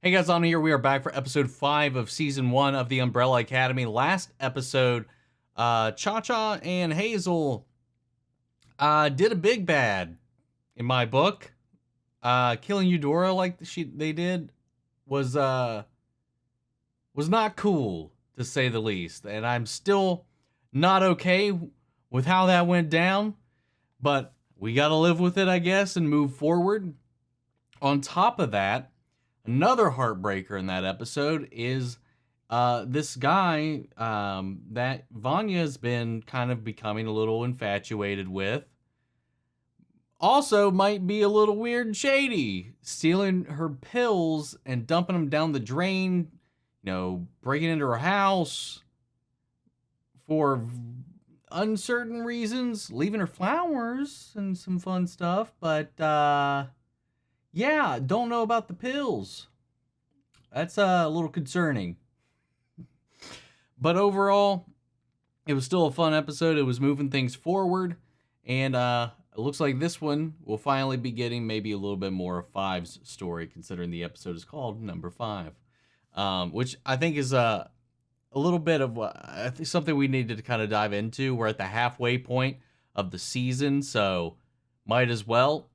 Hey guys, on here we are back for episode 5 of season 1 of the Umbrella Academy. Last episode, Cha-Cha and Hazel did a big bad in my book. Killing Eudora like they did was not cool, to say the least. And I'm still not okay with how that went down, but we gotta live with it, I guess, and move forward. On top of that, another heartbreaker in that episode is this guy that Vanya's been kind of becoming a little infatuated with. Also might be a little weird and shady, stealing her pills and dumping them down the drain, you know, breaking into her house for uncertain reasons, leaving her flowers and some fun stuff, but yeah, don't know about the pills. That's a little concerning. But overall, it was still a fun episode. It was moving things forward. And it looks like this one will finally be getting maybe a little bit more of Five's story, considering the episode is called Number 5. Which I think is a little bit of I think something we needed to kind of dive into. We're at the halfway point of the season, so might as well.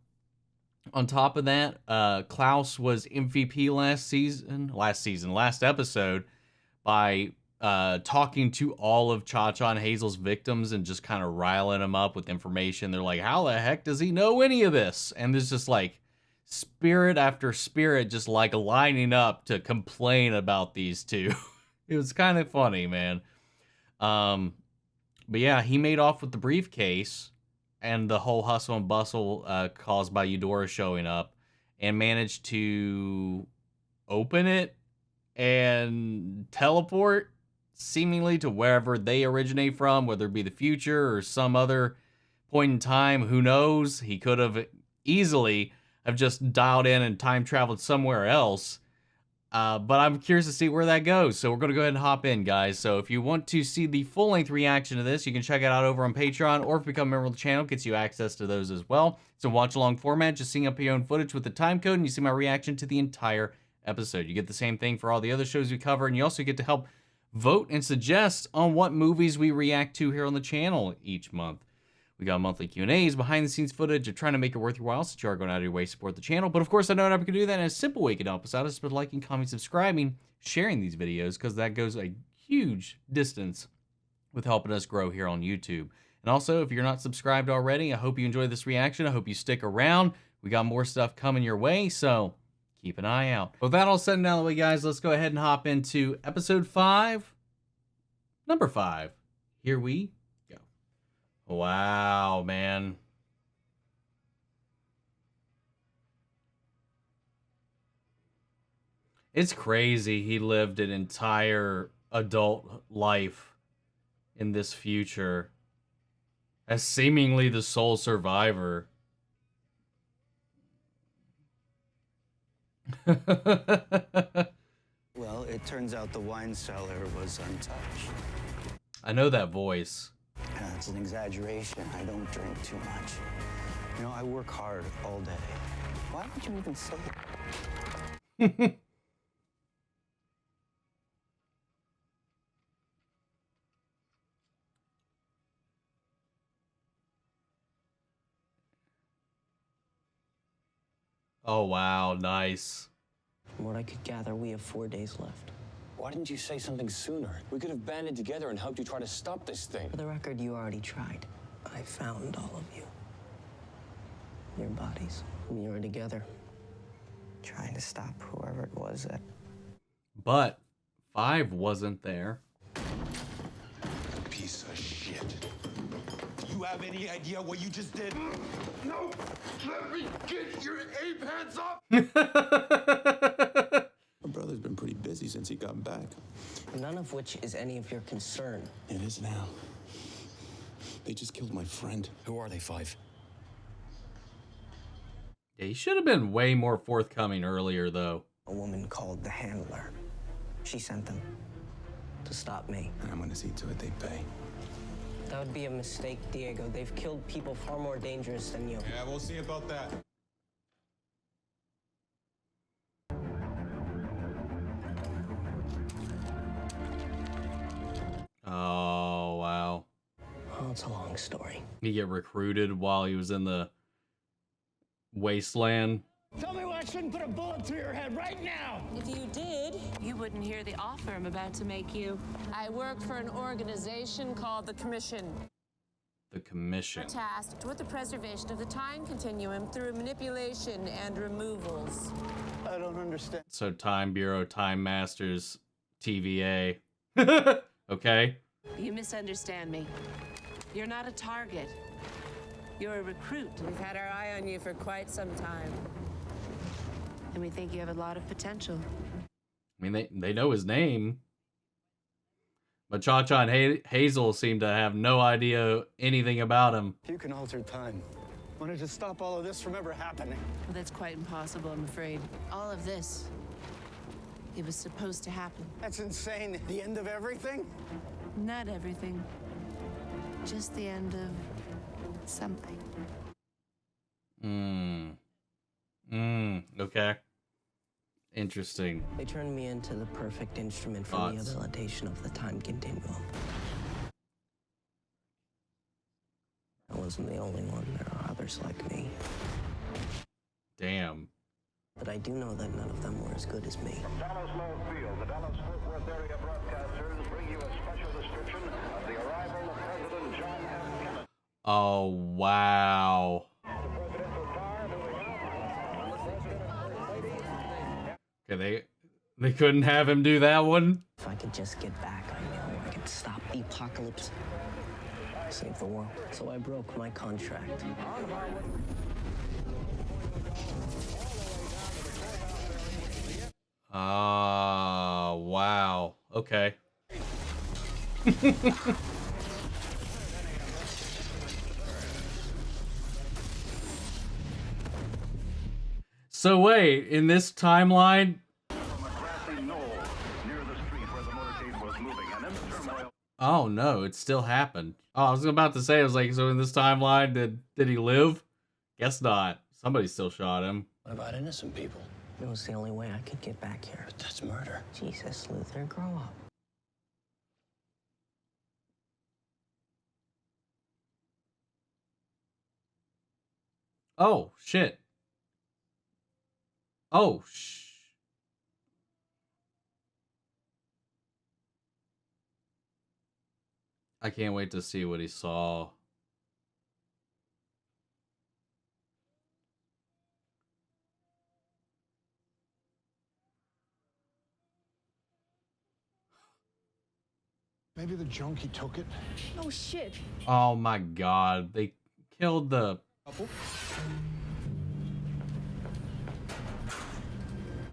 On top of that, Klaus was MVP last episode, by talking to all of Cha-Cha and Hazel's victims and just kind of riling them up with information. They're like, how the heck does he know any of this? And there's just like spirit after spirit just like lining up to complain about these two. It was kind of funny, man. But yeah, he made off with the briefcase and the whole hustle and bustle caused by Eudora showing up, and managed to open it and teleport seemingly to wherever they originate from, whether it be the future or some other point in time. Who knows? He could have easily have just dialed in and time traveled somewhere else. But I'm curious to see where that goes. So we're going to go ahead and hop in, guys. So if you want to see the full-length reaction to this, you can check it out over on Patreon, or if you become a member of the channel, gets you access to those as well. It's a watch-along format, just seeing up your own footage with the time code, and you see my reaction to the entire episode. You get the same thing for all the other shows we cover, and you also get to help vote and suggest on what movies we react to here on the channel each month. We got monthly Q&As, behind-the-scenes footage of trying to make it worth your while, so you are going out of your way to support the channel. But of course, I know how we can do that, and a simple way you can help us out is by liking, commenting, subscribing, sharing these videos, because that goes a huge distance with helping us grow here on YouTube. And also, if you're not subscribed already, I hope you enjoyed this reaction. I hope you stick around. We got more stuff coming your way, so keep an eye out. With that all said and out of the way, guys, let's go ahead and hop into episode 5, number 5. Here we go. Wow, man. It's crazy he lived an entire adult life in this future as seemingly the sole survivor. Well, it turns out the wine cellar was untouched. I know that voice. That's an exaggeration. I don't drink too much. You know, I work hard all day. Why would you even say it? Oh, wow, nice. From what I could gather, we have 4 days left. Why didn't you say something sooner? We could have banded together and helped you try to stop this thing. For the record, you already tried. I found all of you. Your bodies. We were together. Trying to stop whoever it was that... But 5 wasn't there. Piece of shit. You have any idea what you just did? No! Let me get your ape hands up! My brother's been pretty busy since he got back. None of which is any of your concern. It is now. They just killed my friend. Who are they, 5? Yeah, he should have been way more forthcoming earlier, though. A woman called the Handler. She sent them to stop me. And I'm gonna see to it they pay. That would be a mistake, Diego. They've killed people far more dangerous than you. Yeah, we'll see about that. It's a long story. He get recruited while he was in the wasteland. Tell me why I shouldn't put a bullet through your head right now! If you did, you wouldn't hear the offer I'm about to make you. I work for an organization called the Commission. The Commission. Tasked with the preservation of the time continuum through manipulation and removals. I don't understand. So Time Bureau, Time Masters, TVA. Okay. You misunderstand me. You're not a target. You're a recruit. We've had our eye on you for quite some time. And we think you have a lot of potential. I mean, they know his name. But Cha-Cha and Hazel seem to have no idea anything about him. You can alter time. Wanted to stop all of this from ever happening. Well, that's quite impossible, I'm afraid. All of this, it was supposed to happen. That's insane. The end of everything? Not everything. Just the end of something. Okay. Interesting. They turned me into the perfect instrument for Thoughts? rehabilitation of the time continuum. I wasn't the only one. There are others like me. Damn. But I do know that none of them were as good as me. Dallas Love Field, the Dallas-Fort Worth area broadcasters bring you a special description of the arrival of President John F. Kennedy. Oh, wow. The presidential car moving out. The president and first lady. Okay, they couldn't have him do that one? If I could just get back, I know I could stop the apocalypse, save the world. So I broke my contract. Wow. Okay. So wait, in this timeline, oh no, it still happened. Oh, I was about to say, I was like, so in this timeline, did he live? Guess not. Somebody still shot him. What about innocent people? It was the only way I could get back here. But that's murder. Jesus, Luther, grow up. Oh, shit. Oh, I can't wait to see what he saw. Maybe the junkie took it. Oh, shit. Oh my god, they killed the...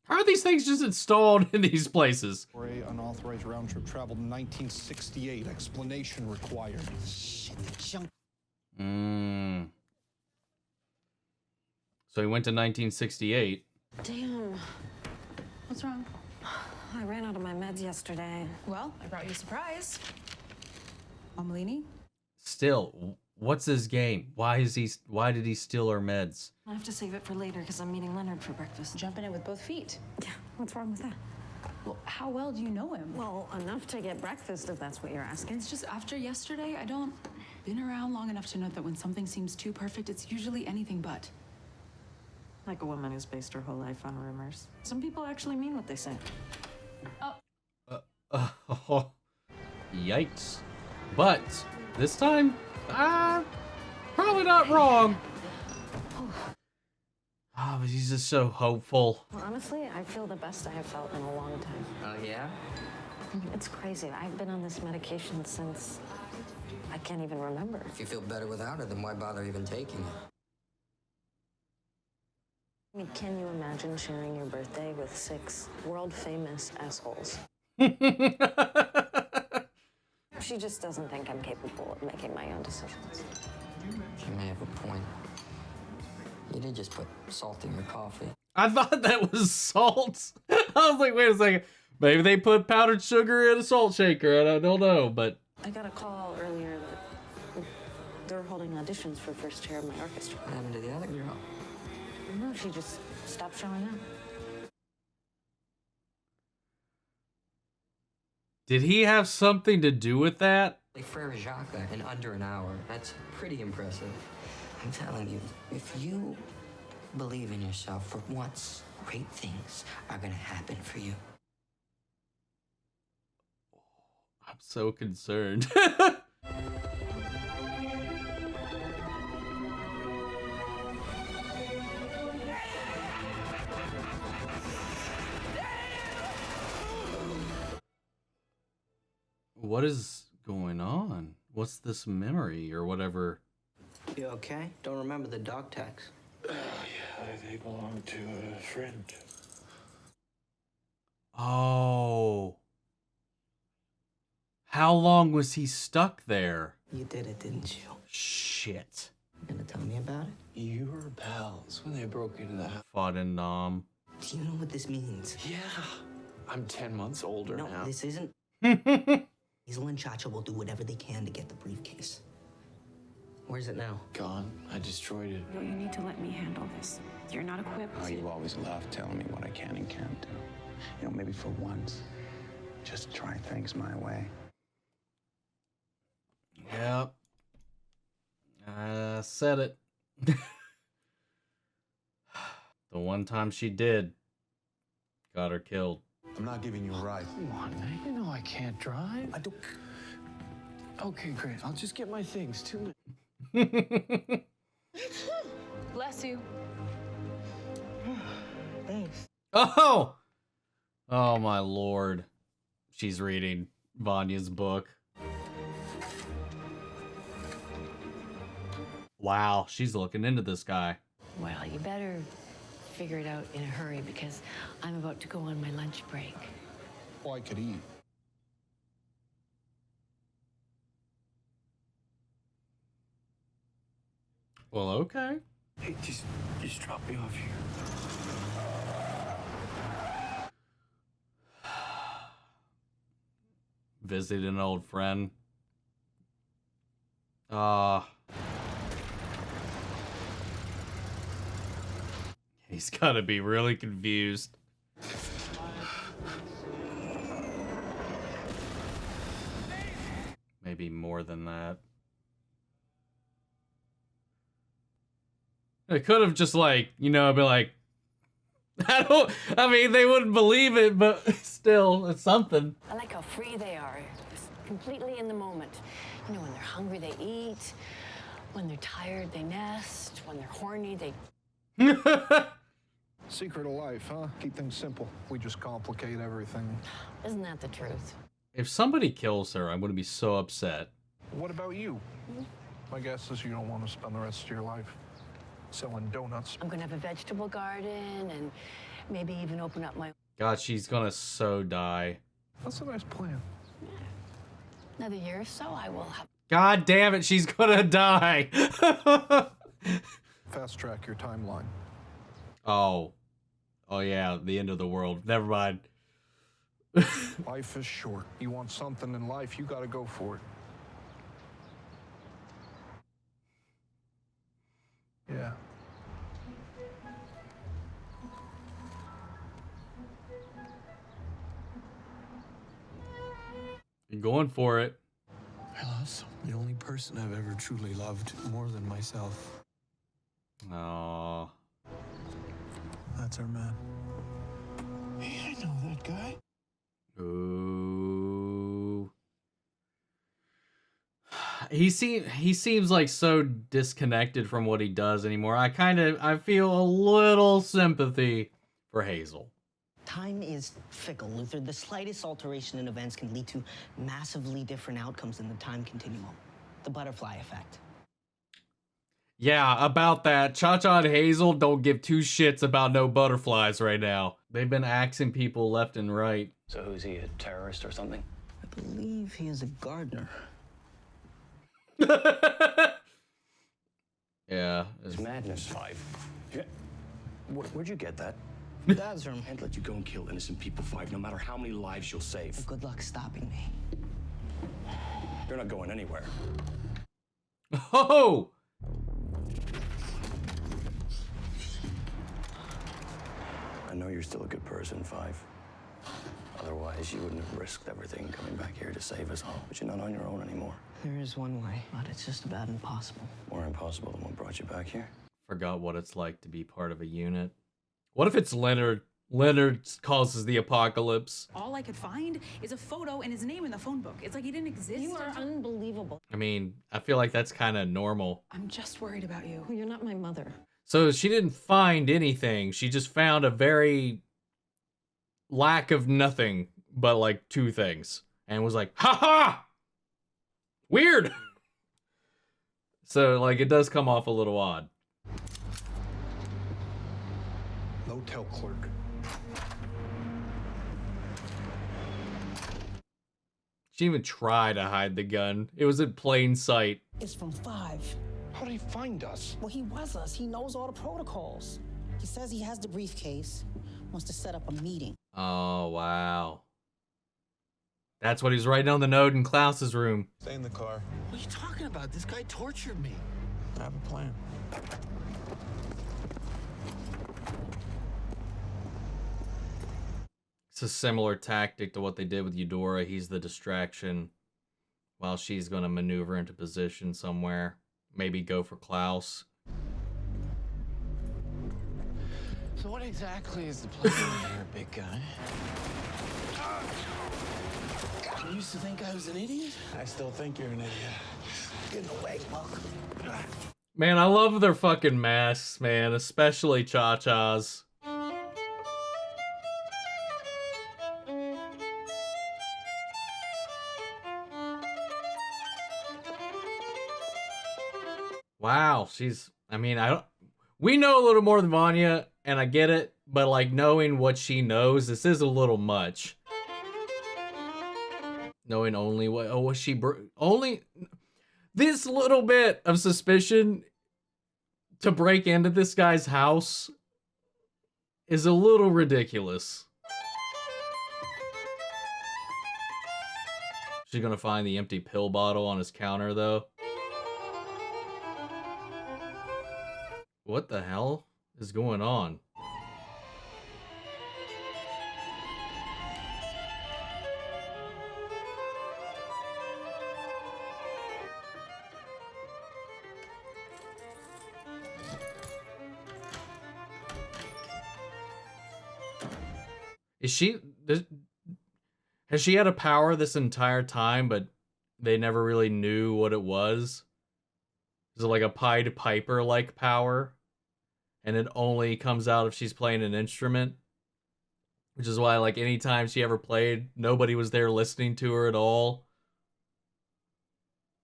How are these things just installed in these places? For a unauthorized round trip traveled in 1968. Explanation required. Shit, the junk. So he went to 1968. Damn. What's wrong? I ran out of my meds yesterday. Well, I brought you a surprise. Amelini? Still, what's his game? Why did he steal our meds? I have to save it for later because I'm meeting Leonard for breakfast. Jumping in with both feet. Yeah, what's wrong with that? Well, how well do you know him? Well, enough to get breakfast if that's what you're asking. It's just after yesterday, I don't been around long enough to know that when something seems too perfect, it's usually anything but. Like a woman who's based her whole life on rumors. Some people actually mean what they say. Yikes. But this time, probably not wrong. Oh, but he's just so hopeful. Well, honestly, I feel the best I have felt in a long time. Oh, yeah? It's crazy. I've been on this medication since I can't even remember. If you feel better without it, then why bother even taking it? I mean, can you imagine sharing your birthday with 6 world-famous assholes? She just doesn't think I'm capable of making my own decisions. She may have a point. You did just put salt in your coffee. I thought that was salt. I was like, wait a second. Maybe they put powdered sugar in a salt shaker. I don't know, but... I got a call earlier that they're holding auditions for first chair of my orchestra. What happened to the other girl? No, she just stopped showing up. Did he have something to do with that? Frere Jacques in under an hour. That's pretty impressive. I'm telling you, if you believe in yourself for once, great things are gonna happen for you. I'm so concerned. What is going on? What's this memory or whatever? You okay? Don't remember the dog tags? Yeah, they belong to a friend. Oh. How long was he stuck there? You did it, didn't you? Shit. You gonna tell me about it? You were pals when they broke into the house. Fought in Nam. Do you know what this means? Yeah. I'm 10 months older No, now. this isn't. Hazel and Chacha will do whatever they can to get the briefcase. Where's it now? Gone. I destroyed it. You need to let me handle this. You're not equipped. Oh, you always love telling me what I can and can't do. You know, maybe for once, just try things my way. Yep. I said it. The one time she did, got her killed. I'm not giving you a ride. Come on, man. You know I can't drive. I don't. Okay, great. I'll just get my things. 2 minutes. Bless you. Thanks. Oh! Oh my lord. She's reading Vanya's book. Wow, she's looking into this guy. Well, you better figure it out in a hurry because I'm about to go on my lunch break. Well, I could eat. Well, okay. Hey, just drop me off here. Visit an old friend. He's gotta be really confused. Maybe more than that. It could have just like, you know, been like, I mean, they wouldn't believe it, but still, it's something. I like how free they are, just completely in the moment. You know, when they're hungry, they eat. When they're tired, they nest. When they're horny, they... Secret of life, huh? Keep things simple. We just complicate everything. Isn't that the truth? If somebody kills her, I'm going to be so upset. What about you? My guess is you don't want to spend the rest of your life selling donuts. I'm gonna have a vegetable garden and maybe even open up my... God, she's going to so die. That's a nice plan. Another year or so, I will have... God damn it, she's going to die. Fast track your timeline. Oh. Oh, yeah, the end of the world. Never mind. Life is short. You want something in life, you gotta go for it. Yeah. You're going for it. I lost the only person I've ever truly loved more than myself. Aww. That's our man. Hey, I know that guy. Ooh. He seems like so disconnected from what he does anymore. I feel a little sympathy for Hazel. Time is fickle, Luther. The slightest alteration in events can lead to massively different outcomes in the time continuum. The butterfly effect. Yeah, about that. Cha-Cha and Hazel don't give two shits about no butterflies right now. They've been axing people left and right. So who's he, a terrorist or something? I believe he is a gardener. Yeah. It's madness, Five. Where'd you get that? Dad's room. Can't let you go and kill innocent people, Five, no matter how many lives you'll save. Good luck stopping me. You're not going anywhere. Oh! I know you're still a good person, Five. Otherwise... realize you wouldn't have risked everything coming back here to save us all. But you're not on your own anymore. There is one way, but it's just about impossible. More impossible than what brought you back here. Forgot what it's like to be part of a unit. What if it's Leonard? Leonard causes the apocalypse. All I could find is a photo and his name in the phone book. It's like he didn't exist. You are unbelievable. I mean, I feel like that's kind of normal. I'm just worried about you. Well, you're not my mother. So she didn't find anything. She just found a very lack of nothing but like 2 things. And was like, ha ha! Weird! So like it does come off a little odd. Motel clerk. She didn't even try to hide the gun. It was in plain sight. It's from 5. How did he find us? Well, he was us. He knows all the protocols. He says he has the briefcase, wants to set up a meeting. Oh, wow. That's what he's writing on the note in Klaus's room. Stay in the car. What are you talking about? This guy tortured me. I have a plan. It's a similar tactic to what they did with Eudora. He's the distraction while she's going to maneuver into position somewhere. Maybe go for Klaus. So what exactly is the plan here, big guy? You used to think I was an idiot? I still think you're an idiot. Get in the way, Buck. Man, I love their fucking masks, man. Especially Cha-Cha's. Wow, she's, I mean, we know a little more than Vanya, and I get it, but like knowing what she knows, this is a little much. Knowing only what, oh, was she, only this little bit of suspicion to break into this guy's house is a little ridiculous. She's gonna find the empty pill bottle on his counter, though. What the hell is going on? Is she... Has she had a power this entire time, but they never really knew what it was? Is it like a Pied Piper-like power? And it only comes out if she's playing an instrument? Which is why, like, anytime she ever played, nobody was there listening to her at all.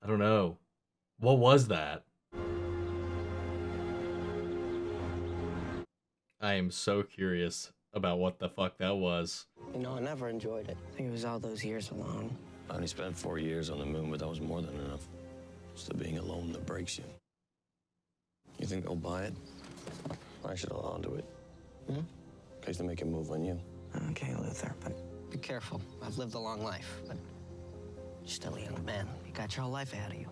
I don't know. What was that? I am so curious about what the fuck that was. You know, I never enjoyed it. I think it was all those years alone. I only spent 4 years on the moon, but that was more than enough. It's the being alone that breaks you. You think they'll buy it? I should hold on to it. In case they make a move on you. Okay, Luther, but be careful. I've lived a long life, but you're still a young man. You got your whole life ahead of you.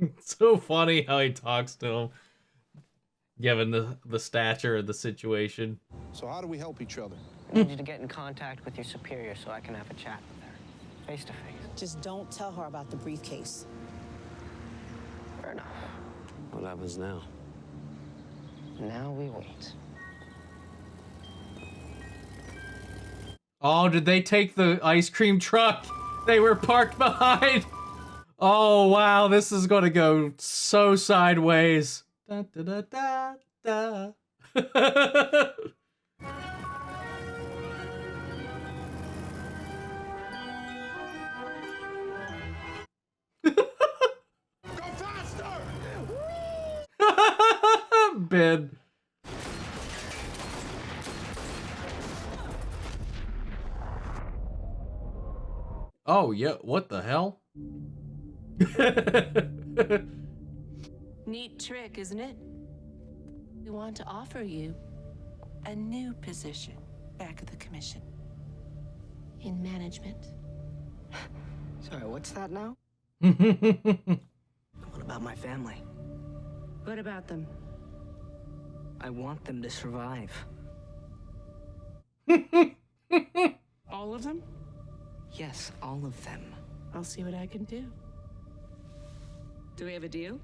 It's so funny how he talks to him, given the stature of the situation. So how do we help each other? I need you to get in contact with your superior so I can have a chat with her, face to face. Just don't tell her about the briefcase. Fair enough. What happens now? Now we wait. Oh, did they take the ice cream truck they were parked behind? Oh, wow, this is gonna go so sideways. Da, da, da, da, da. Go faster! Ben. Oh, yeah, what the hell? Neat trick, isn't it? We want to offer you a new position back at the commission. In management. Sorry, what's that now? What about my family? What about them? I want them to survive. All of them? Yes, all of them. I'll see what I can do. Do we have a deal?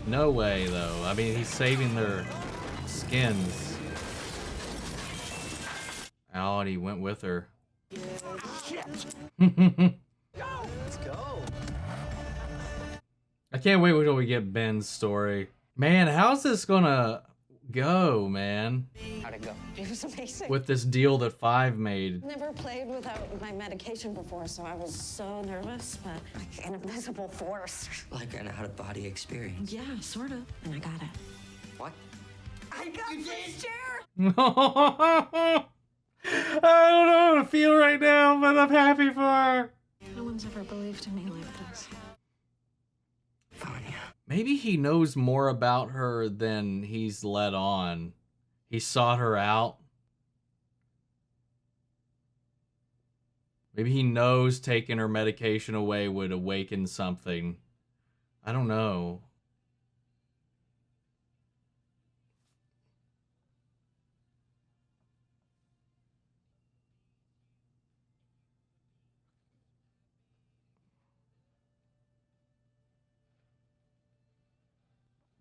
No way, though. I mean, he's saving their skins. Oh, and he went with her. Let's go. I can't wait until we get Ben's story. Man, how's this gonna go, man? How'd it go? It was amazing. With this deal that Five made. Never played without my medication before, so I was so nervous, but like an invisible force. Like an out-of-body experience. Yeah, sort of. And I got it. What? I got this chair! I don't know how to feel right now, but I'm happy for her. No one's ever believed in me like this. Vanya. Maybe he knows more about her than he's let on. He sought her out. Maybe he knows taking her medication away would awaken something. I don't know.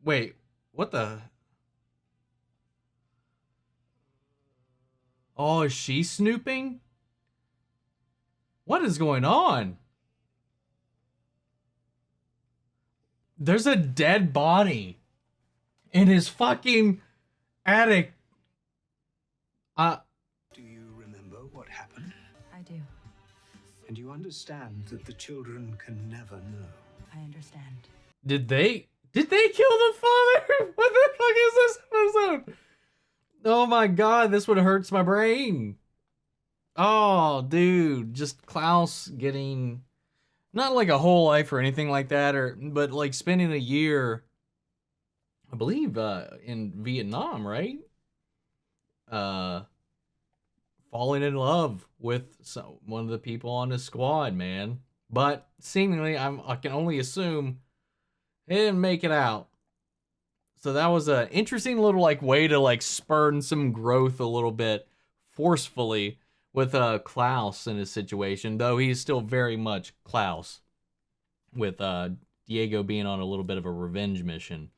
Wait, what the? Oh, is she snooping? What is going on? There's a dead body in his fucking attic. Do you remember what happened? I do. And you understand that the children can never know. I understand. Did they kill the father? What the fuck is this episode? Oh my god, this one hurts my brain. Oh, dude, just Klaus getting not like a whole life or anything like that, but like spending a year, I believe, in Vietnam, right? Falling in love with one of the people on his squad, man. But seemingly, I can only assume he didn't make it out. So that was an interesting little like way to like spurn some growth a little bit forcefully with Klaus in his situation, though he's still very much Klaus, with Diego being on a little bit of a revenge mission,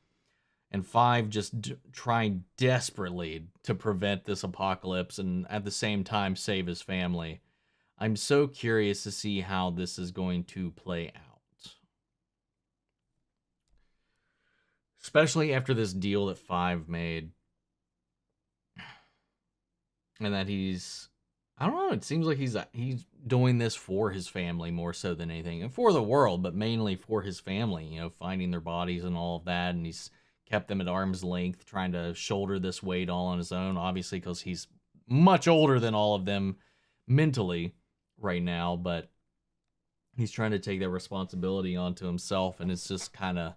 and Five just trying desperately to prevent this apocalypse and at the same time save his family. I'm so curious to see how this is going to play out. Especially after this deal that Five made. And that I don't know, it seems like he's doing this for his family more so than anything. And for the world, but mainly for his family, you know, finding their bodies and all of that. And he's kept them at arm's length, trying to shoulder this weight all on his own, obviously because he's much older than all of them mentally right now. But he's trying to take that responsibility onto himself, and it's just kind of,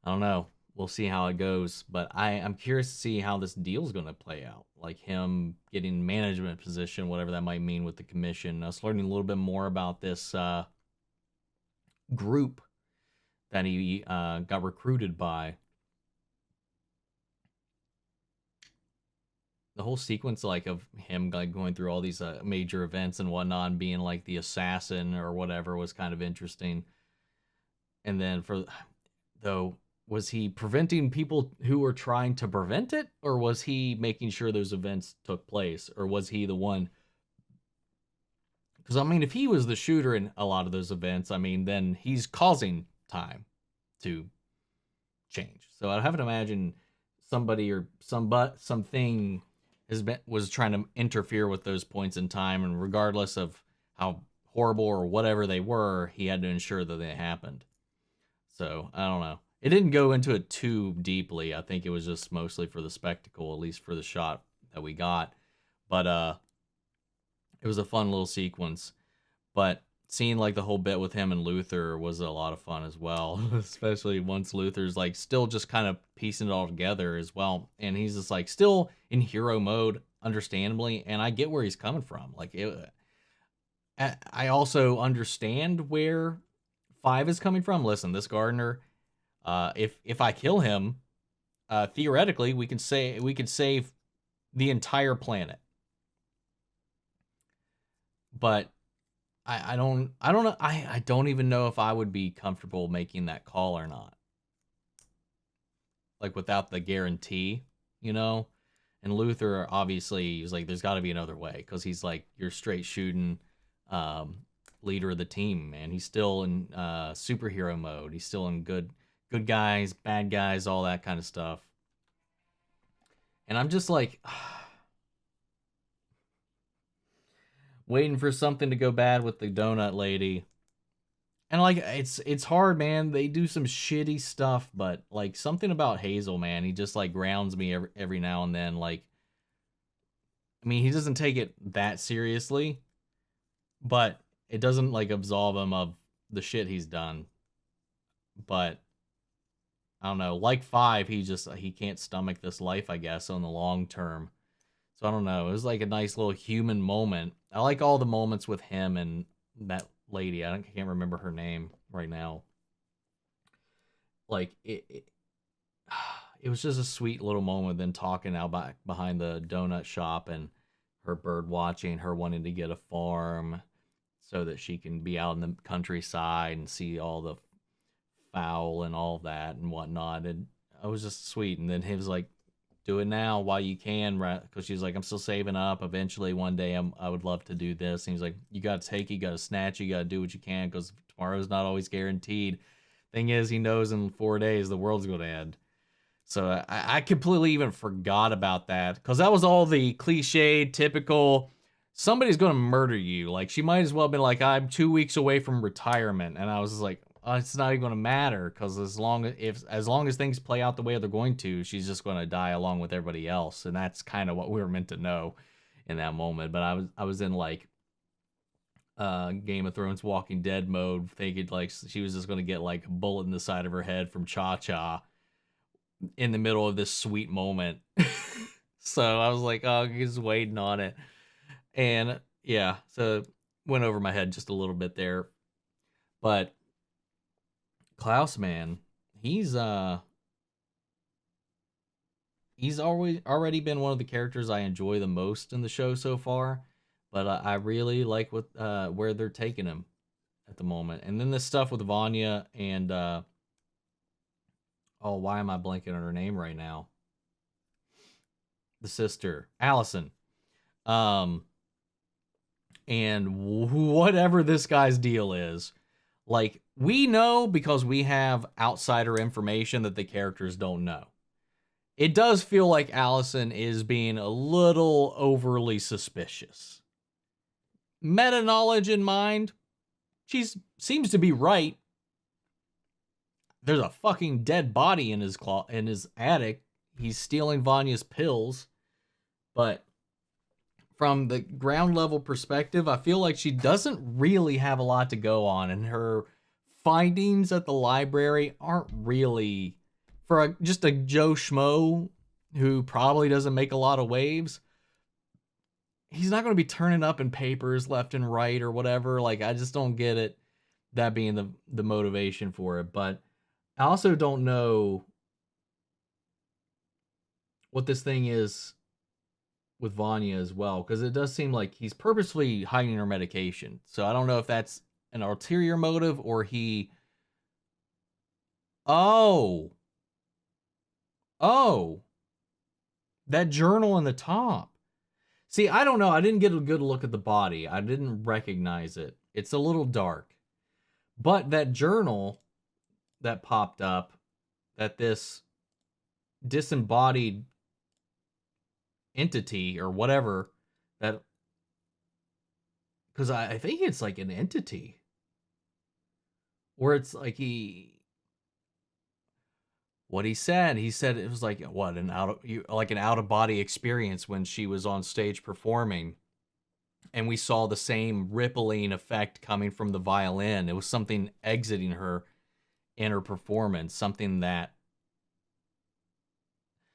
I don't know. We'll see how it goes, but I'm curious to see how this deal's going to play out. Like him getting management position, whatever that might mean with the commission. Us learning a little bit more about this group that he got recruited by. The whole sequence, like, of him like going through all these major events and whatnot, and being like the assassin or whatever, was kind of interesting. And then was he preventing people who were trying to prevent it? Or was he making sure those events took place? Or was he the one? Because, I mean, if he was the shooter in a lot of those events, I mean, then he's causing time to change. So I have to imagine somebody or something was trying to interfere with those points in time. And regardless of how horrible or whatever they were, he had to ensure that they happened. So, I don't know. It didn't go into it too deeply. I think it was just mostly for the spectacle, at least for the shot that we got. But it was a fun little sequence. But seeing like the whole bit with him and Luther was a lot of fun as well. Especially once Luther's like still just kind of piecing it all together as well. And he's just like still in hero mode, understandably. And I get where he's coming from. Like I also understand where Five is coming from. Listen, this Gardner, if I kill him, theoretically we could save the entire planet. But I don't know. I don't even know if I would be comfortable making that call or not. Like without the guarantee, you know? And Luther, obviously, he's like, there's got to be another way, because he's like your straight shooting leader of the team, man. He's still in superhero mode. He's still in good guys, bad guys, all that kind of stuff. And I'm just like waiting for something to go bad with the donut lady. And like it's hard, man. They do some shitty stuff, but like something about Hazel, man, he just like grounds me every now and then. Like, I mean, he doesn't take it that seriously, but it doesn't like absolve him of the shit he's done. But I don't know, like 5, he can't stomach this life, I guess, on the long term. So I don't know. It was like a nice little human moment. I like all the moments with him and that lady. I can't remember her name right now. Like it was just a sweet little moment. Then talking out back behind the donut shop and her bird watching, her wanting to get a farm so that she can be out in the countryside and see all the fowl and all that and whatnot. And it was just sweet. And then he was like, do it now while you can, right? Because she's like, I'm still saving up. Eventually, one day, I would love to do this. And he's like, you got to take it, you got to snatch it, you got to do what you can, because tomorrow's not always guaranteed. Thing is, he knows in 4 days the world's going to end. So I completely even forgot about that, because that was all the cliched, typical, somebody's going to murder you. Like, she might as well have been like, I'm 2 weeks away from retirement. And I was just like, it's not even going to matter, because as long as things play out the way they're going to, she's just going to die along with everybody else. And that's kind of what we were meant to know in that moment. But I was in like Game of Thrones Walking Dead mode, thinking like she was just going to get like a bullet in the side of her head from Cha-Cha in the middle of this sweet moment. So I was like, oh, just waiting on it. And yeah, so went over my head just a little bit there. But Klaus, man, he's already been one of the characters I enjoy the most in the show so far, but I really like where they're taking him at the moment. And then this stuff with Vanya and why am I blanking on her name right now? The sister, Allison. And whatever this guy's deal is, like, we know because we have outsider information that the characters don't know. It does feel like Allison is being a little overly suspicious. Meta knowledge in mind, she seems to be right. There's a fucking dead body in his attic. He's stealing Vanya's pills. But from the ground level perspective, I feel like she doesn't really have a lot to go on, and her findings at the library aren't really, for just a Joe Schmo who probably doesn't make a lot of waves, he's not going to be turning up in papers left and right or whatever. Like, I just don't get it, that being the motivation for it. But I also don't know what this thing is with Vanya as well, because it does seem like he's purposefully hiding her medication. So I don't know if that's an ulterior motive or he... Oh, that journal in the top. See, I don't know. I didn't get a good look at the body. I didn't recognize it. It's a little dark. But that journal that popped up, that this disembodied entity or whatever, that, because I think it's like an entity, where it's like what he said it was like, what, an out of body experience when she was on stage performing, and we saw the same rippling effect coming from the violin. It was something exiting her in her performance, something that,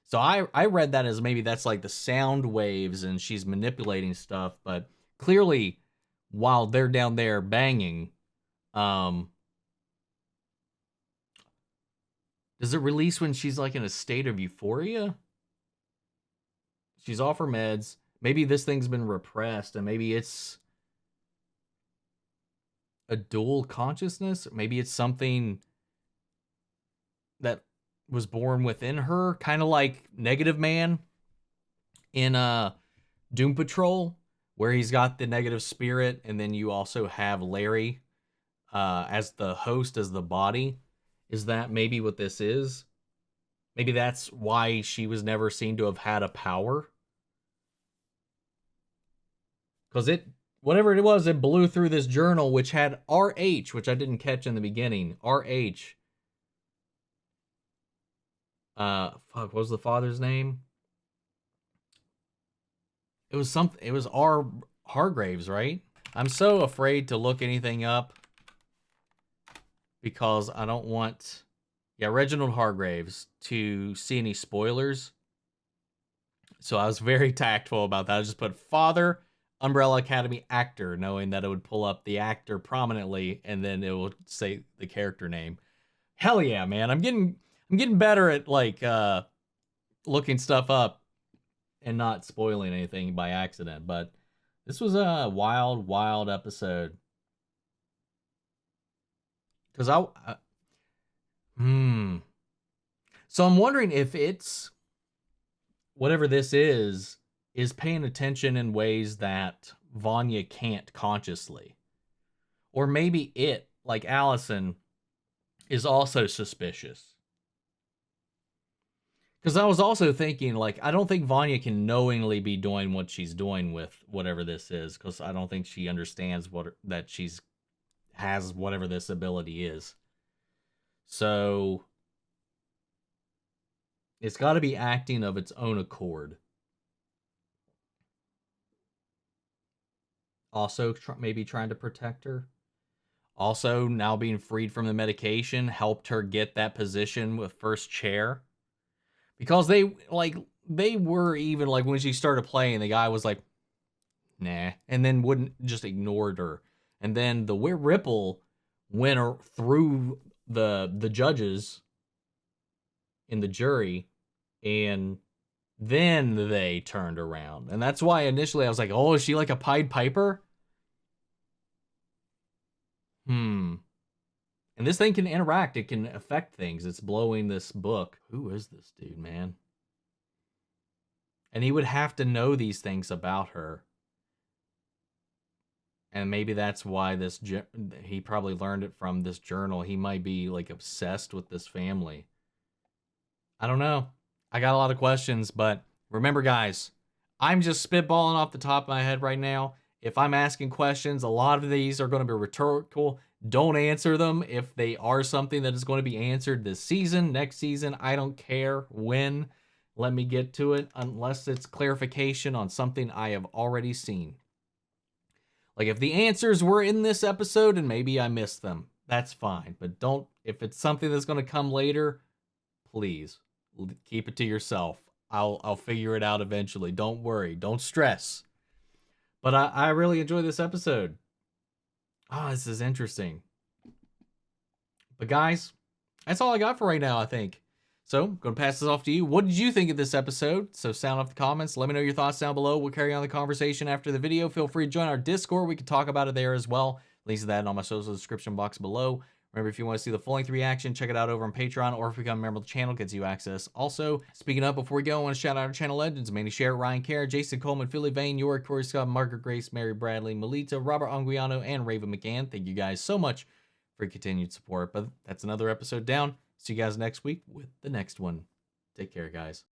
so I read that as maybe that's like the sound waves and she's manipulating stuff, but clearly while they're down there banging, does it release when she's like in a state of euphoria? she's off her meds. Maybe this thing's been repressed, and maybe it's a dual consciousness. Maybe it's something that was born within her, kind of like Negative Man in Doom Patrol, where he's got the negative spirit, and then you also have Larry as the host, as the body. Is that maybe what this is? Maybe that's why she was never seen to have had a power. Because whatever it was, it blew through this journal, which had RH, which I didn't catch in the beginning. RH. What was the father's name? It was something. It was R. Hargraves, right? I'm so afraid to look anything up because I don't want, Reginald Hargraves, to see any spoilers. So I was very tactful about that. I just put father, Umbrella Academy actor, knowing that it would pull up the actor prominently, and then it will say the character name. Hell yeah, man! I'm getting better at like looking stuff up and not spoiling anything by accident. But this was a wild, wild episode. Because So I'm wondering if it's whatever this is paying attention in ways that Vanya can't consciously. Or maybe it, like Allison, is also suspicious. Because I was also thinking, like, I don't think Vanya can knowingly be doing what she's doing with whatever this is, because I don't think she understands that she's has whatever this ability is. So it's got to be acting of its own accord. Also, maybe trying to protect her. Also, now being freed from the medication helped her get that position with first chair. Because they were even, like, when she started playing, the guy was like, nah, and then just ignored her. And then the ripple went through the judges in the jury, and then they turned around. And that's why initially I was like, oh, is she like a Pied Piper? And this thing can interact. It can affect things. It's blowing this book. Who is this dude, man? And he would have to know these things about her. And maybe that's why he probably learned it from this journal. He might be like obsessed with this family. I don't know. I got a lot of questions, but remember, guys, I'm just spitballing off the top of my head right now. If I'm asking questions, a lot of these are going to be rhetorical. Don't answer them if they are something that is going to be answered this season, next season. I don't care when. Let me get to it, unless it's clarification on something I have already seen. Like, if the answers were in this episode and maybe I missed them, that's fine. But if it's something that's going to come later, please keep it to yourself. I'll figure it out eventually. Don't worry. Don't stress. But I really enjoyed this episode. Oh, this is interesting. But guys, that's all I got for right now, I think. So, I'm going to pass this off to you. What did you think of this episode? So sound off the comments. Let me know your thoughts down below. We'll carry on the conversation after the video. Feel free to join our Discord. We can talk about it there as well. Links to that on my social description box below. Remember, if you want to see the full-length reaction, check it out over on Patreon, or if you become a member of the channel, gets you access. Also, speaking up, before we go, I want to shout out our channel legends: Manny Sherritt, Ryan Kerr, Jason Coleman, Philly Vane, York, Corey Scott, Margaret Grace, Mary Bradley, Melita, Robert Anguiano, and Raven McGann. Thank you guys so much for your continued support. But that's another episode down. See you guys next week with the next one. Take care, guys.